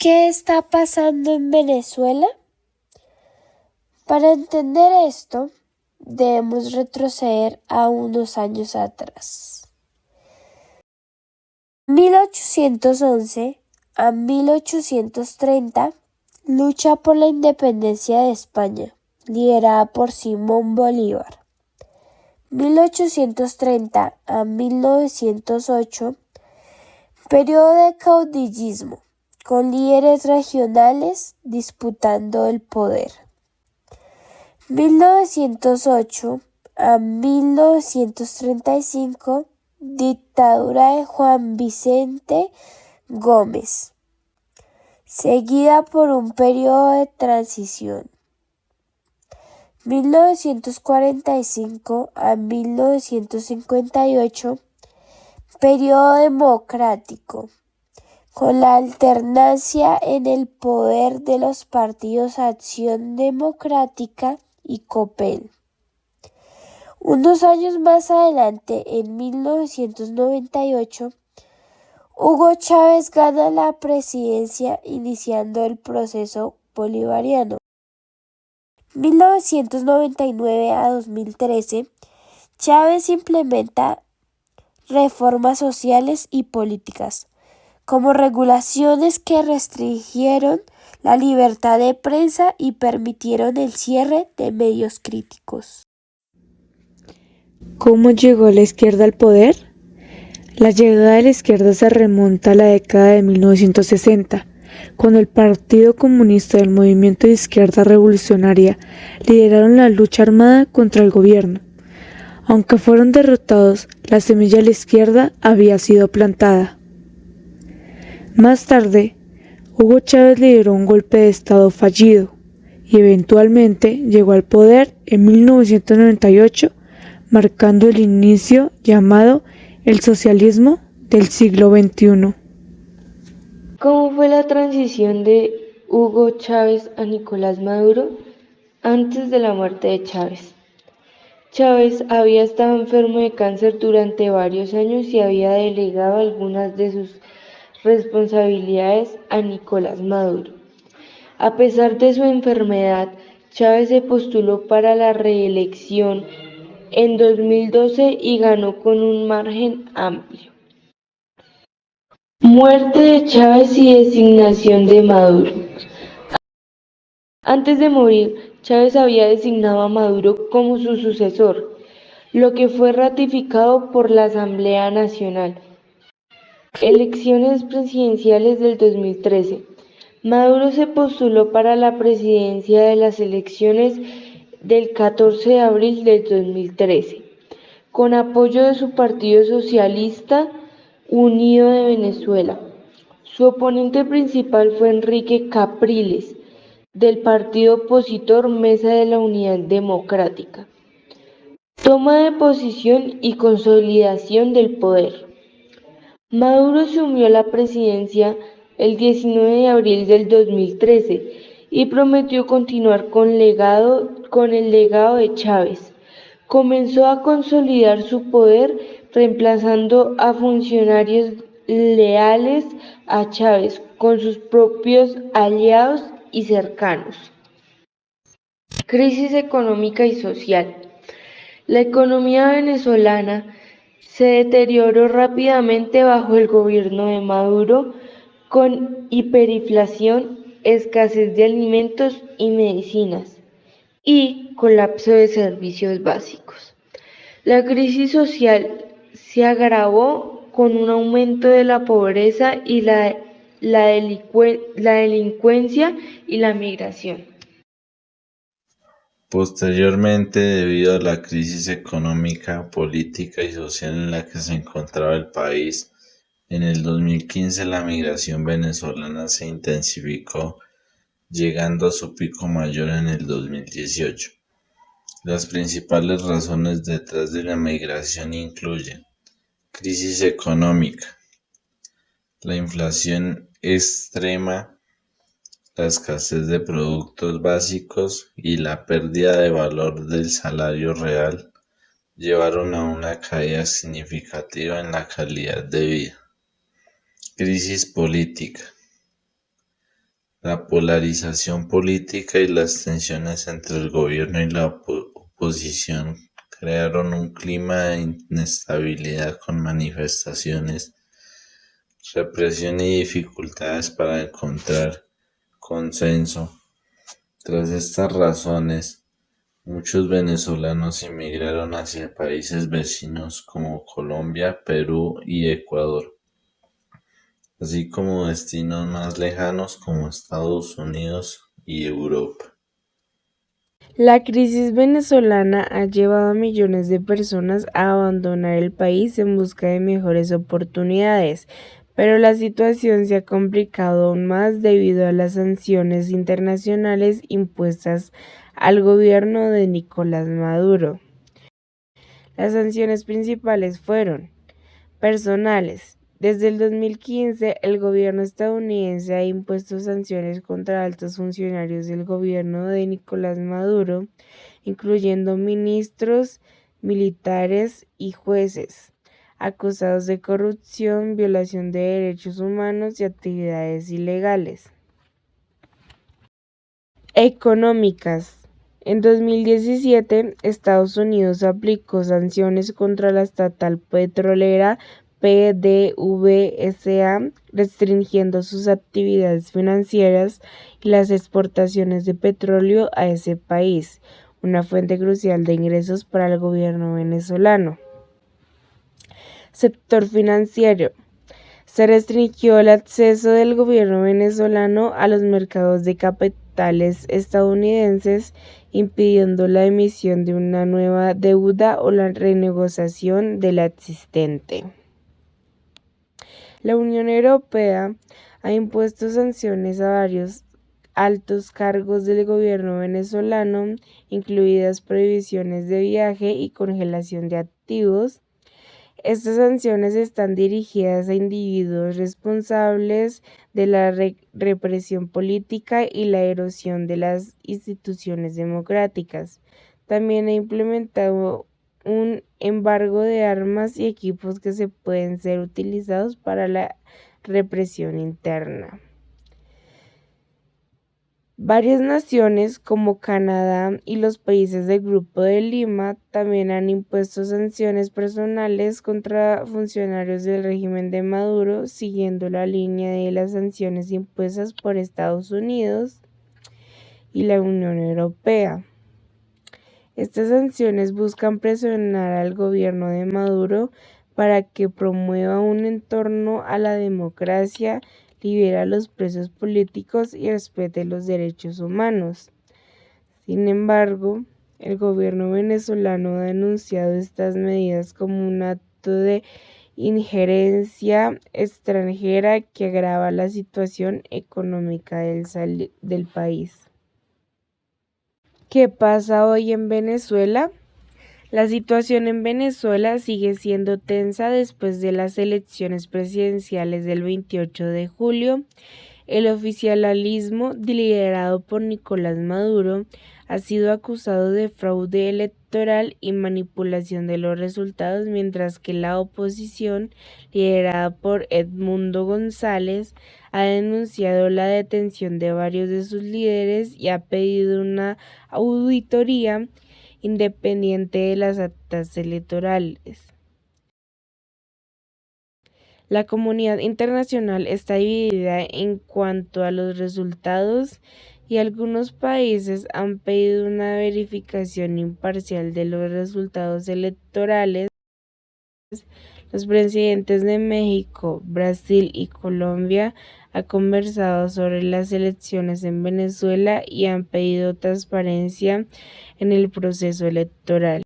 ¿Qué está pasando en Venezuela? Para entender esto, debemos retroceder a unos años atrás. 1811 a 1830, lucha por la independencia de España, liderada por Simón Bolívar. 1830 a 1908, periodo de caudillismo, con líderes regionales disputando el poder. 1908 a 1935, dictadura de Juan Vicente Gómez, seguida por un periodo de transición. 1945 a 1958, periodo democrático, con la alternancia en el poder de los partidos Acción Democrática y COPEL. Unos años más adelante, en 1998, Hugo Chávez gana la presidencia iniciando el proceso bolivariano. 1999 a 2013, Chávez implementa reformas sociales y políticas, como regulaciones que restringieron la libertad de prensa y permitieron el cierre de medios críticos. ¿Cómo llegó la izquierda al poder? La llegada de la izquierda se remonta a la década de 1960, cuando el Partido Comunista y el Movimiento de Izquierda Revolucionaria lideraron la lucha armada contra el gobierno. Aunque fueron derrotados, la semilla de la izquierda había sido plantada. Más tarde, Hugo Chávez lideró un golpe de Estado fallido y eventualmente llegó al poder en 1998, marcando el inicio llamado el socialismo del siglo XXI. ¿Cómo fue la transición de Hugo Chávez a Nicolás Maduro antes de la muerte de Chávez? Chávez había estado enfermo de cáncer durante varios años y había delegado algunas de sus responsabilidades a Nicolás Maduro. A pesar de su enfermedad, Chávez se postuló para la reelección en 2012 y ganó con un margen amplio. Muerte de Chávez y designación de Maduro. Antes de morir, Chávez había designado a Maduro como su sucesor, lo que fue ratificado por la Asamblea Nacional. Elecciones presidenciales del 2013. Maduro se postuló para la presidencia de las elecciones del 14 de abril del 2013, con apoyo de su Partido Socialista Unido de Venezuela. Su oponente principal fue Enrique Capriles, del partido opositor Mesa de la Unidad Democrática. Toma de posición y consolidación del poder. Maduro asumió la presidencia el 19 de abril del 2013 y prometió continuar con el legado de Chávez. Comenzó a consolidar su poder reemplazando a funcionarios leales a Chávez con sus propios aliados y cercanos. Crisis económica y social. La economía venezolana se deterioró rápidamente bajo el gobierno de Maduro, con hiperinflación, escasez de alimentos y medicinas, y colapso de servicios básicos. La crisis social se agravó con un aumento de la pobreza y la delincuencia y la migración. Posteriormente, debido a la crisis económica, política y social en la que se encontraba el país, en el 2015 la migración venezolana se intensificó, llegando a su pico mayor en el 2018. Las principales razones detrás de la migración incluyen crisis económica, la inflación extrema, la escasez de productos básicos y la pérdida de valor del salario real llevaron a una caída significativa en la calidad de vida. Crisis política. La polarización política y las tensiones entre el gobierno y la oposición crearon un clima de inestabilidad con manifestaciones, represión y dificultades para encontrar consenso. Tras estas razones, muchos venezolanos emigraron hacia países vecinos como Colombia, Perú y Ecuador, así como destinos más lejanos como Estados Unidos y Europa. La crisis venezolana ha llevado a millones de personas a abandonar el país en busca de mejores oportunidades, pero la situación se ha complicado aún más debido a las sanciones internacionales impuestas al gobierno de Nicolás Maduro. Las sanciones principales fueron personales. Desde el 2015, el gobierno estadounidense ha impuesto sanciones contra altos funcionarios del gobierno de Nicolás Maduro, incluyendo ministros, militares y jueces, acusados de corrupción, violación de derechos humanos y actividades ilegales. Económicas. En 2017, Estados Unidos aplicó sanciones contra la estatal petrolera PDVSA, restringiendo sus actividades financieras y las exportaciones de petróleo a ese país, una fuente crucial de ingresos para el gobierno venezolano. Sector financiero. Se restringió el acceso del gobierno venezolano a los mercados de capitales estadounidenses, impidiendo la emisión de una nueva deuda o la renegociación de la existente. La Unión Europea ha impuesto sanciones a varios altos cargos del gobierno venezolano, incluidas prohibiciones de viaje y congelación de activos. Estas sanciones están dirigidas a individuos responsables de la represión política y la erosión de las instituciones democráticas. También ha implementado un embargo de armas y equipos que se pueden ser utilizados para la represión interna. Varias naciones, como Canadá y los países del Grupo de Lima, también han impuesto sanciones personales contra funcionarios del régimen de Maduro, siguiendo la línea de las sanciones impuestas por Estados Unidos y la Unión Europea. Estas sanciones buscan presionar al gobierno de Maduro para que promueva un entorno a la democracia, libere a los presos políticos y respete los derechos humanos. Sin embargo, el gobierno venezolano ha denunciado estas medidas como un acto de injerencia extranjera que agrava la situación económica del país. ¿Qué pasa hoy en Venezuela? La situación en Venezuela sigue siendo tensa después de las elecciones presidenciales del 28 de julio. El oficialismo, liderado por Nicolás Maduro, ha sido acusado de fraude electoral y manipulación de los resultados, mientras que la oposición, liderada por Edmundo González, ha denunciado la detención de varios de sus líderes y ha pedido una auditoría independiente de las actas electorales. La comunidad internacional está dividida en cuanto a los resultados y algunos países han pedido una verificación imparcial de los resultados electorales. Los presidentes de México, Brasil y Colombia han conversado sobre las elecciones en Venezuela y han pedido transparencia en el proceso electoral.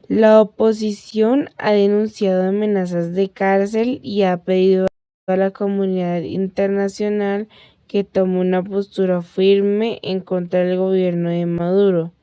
La oposición ha denunciado amenazas de cárcel y ha pedido a la comunidad internacional que tome una postura firme en contra del gobierno de Maduro.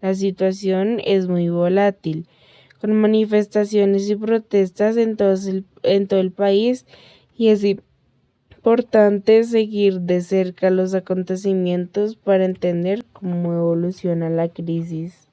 La situación es muy volátil, con manifestaciones y protestas en todo el país, y es importante seguir de cerca los acontecimientos para entender cómo evoluciona la crisis.